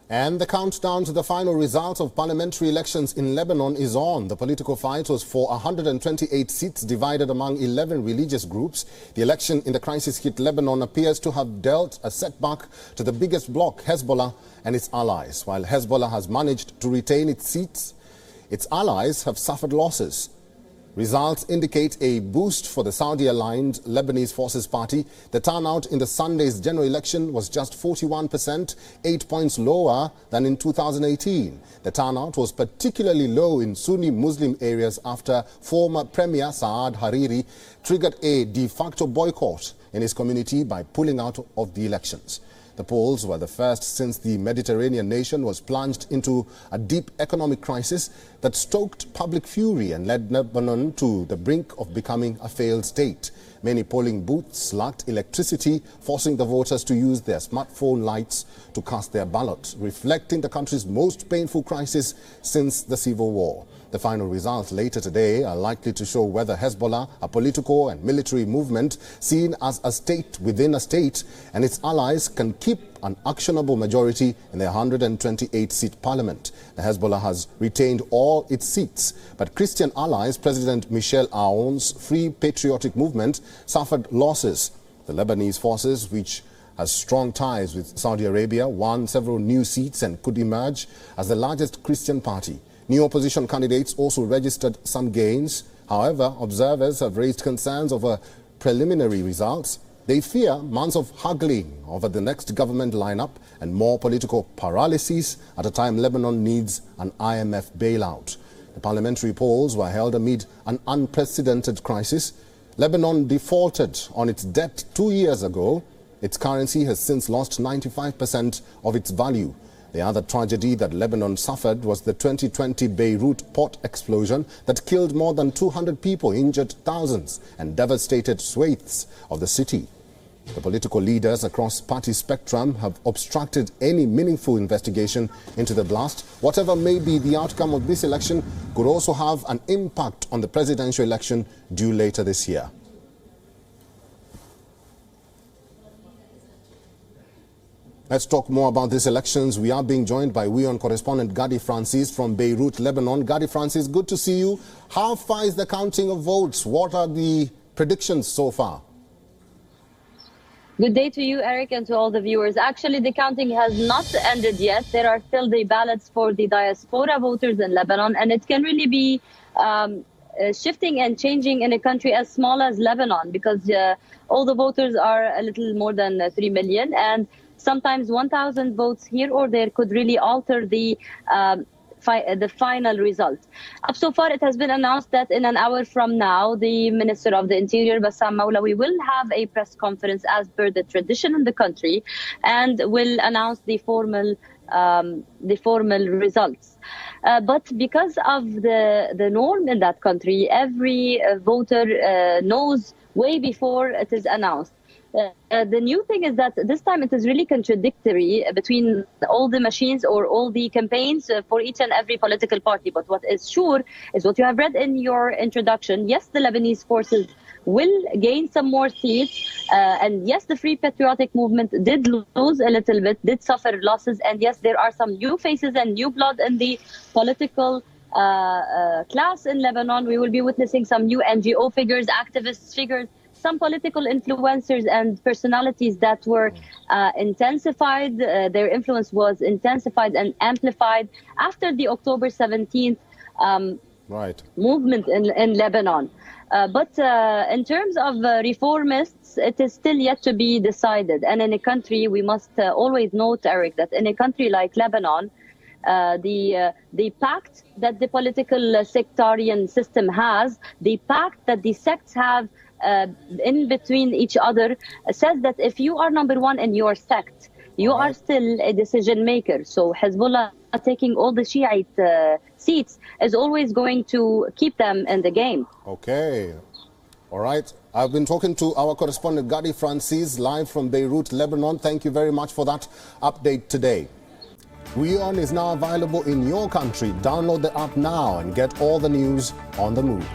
And the countdown to the final results of parliamentary elections in Lebanon is on. The political fight was for 128 seats divided among 11 religious groups. The election in the crisis-hit Lebanon appears to have dealt a setback to the biggest bloc, Hezbollah, and its allies. While Hezbollah has managed to retain its seats, its allies have suffered losses. Results indicate a boost for the Saudi-aligned Lebanese Forces Party. The turnout in the Sunday's general election was just 41%, 8 points lower than in 2018. The turnout was particularly low in Sunni Muslim areas after former Premier Saad Hariri triggered a de facto boycott in his community by pulling out of the elections. The polls were the first since the Mediterranean nation was plunged into a deep economic crisis that stoked public fury and led Lebanon to the brink of becoming a failed state. Many polling booths lacked electricity, forcing the voters to use their smartphone lights to cast their ballot, reflecting the country's most painful crisis since the civil war. The final results later today are likely to show whether Hezbollah, a political and military movement seen as a state within a state, and its allies can keep an actionable majority in their 128-seat parliament. The Hezbollah has retained all its seats, but Christian allies, President Michel Aoun's Free Patriotic Movement, suffered losses. The Lebanese forces, which has strong ties with Saudi Arabia, won several new seats and could emerge as the largest Christian party. New opposition candidates also registered some gains. However, observers have raised concerns over preliminary results. They fear months of haggling over the next government lineup and more political paralysis at a time Lebanon needs an IMF bailout. The parliamentary polls were held amid an unprecedented crisis. Lebanon defaulted on its debt 2 years ago. Its currency has since lost 95% of its value. The other tragedy that Lebanon suffered was the 2020 Beirut port explosion that killed more than 200 people, injured thousands, and devastated swathes of the city. The political leaders across party spectrum have obstructed any meaningful investigation into the blast. Whatever may be the outcome of this election could also have an impact on the presidential election due later this year. Let's talk more about these elections. We are being joined by WION correspondent Gadi Francis from Beirut, Lebanon. Gadi Francis, good to see you. How far is the counting of votes? What are the predictions so far? Good day to you, Eric, and to all the viewers. Actually, the counting has not ended yet. There are still the ballots for the diaspora voters in Lebanon, and it can really be shifting and changing in a country as small as Lebanon, because all the voters are a little more than 3 million, and sometimes 1,000 votes here or there could really alter the final result. So far, it has been announced that in an hour from now, the Minister of the Interior, Bassam Maulawi, will have a press conference as per the tradition in the country and will announce the formal results. But because of the norm in that country, every voter knows way before it is announced. The new thing is that this time it is really contradictory between all the machines or all the campaigns for each and every political party. But what is sure is what you have read in your introduction. Yes, the Lebanese forces will gain some more seats. And yes, the Free Patriotic Movement did lose a little bit, did suffer losses. And yes, there are some new faces and new blood in the political class in Lebanon. We will be witnessing some new NGO figures, activist figures, some political influencers and personalities that were intensified. Their influence was intensified and amplified after the October 17th movement in Lebanon. But in terms of reformists, it is still yet to be decided. And in a country, we must always note, Eric, that in a country like Lebanon, the pact that the political sectarian system has, the pact that the sects have in between each other, says that if you are number one in your sect, you are still a decision maker. So Hezbollah taking all the Shiite seats is always going to keep them in the game. Okay. All right. I've been talking to our correspondent Gadi Francis live from Beirut, Lebanon. Thank you very much for that update today. WION is now available in your country. Download the app now and get all the news on the move.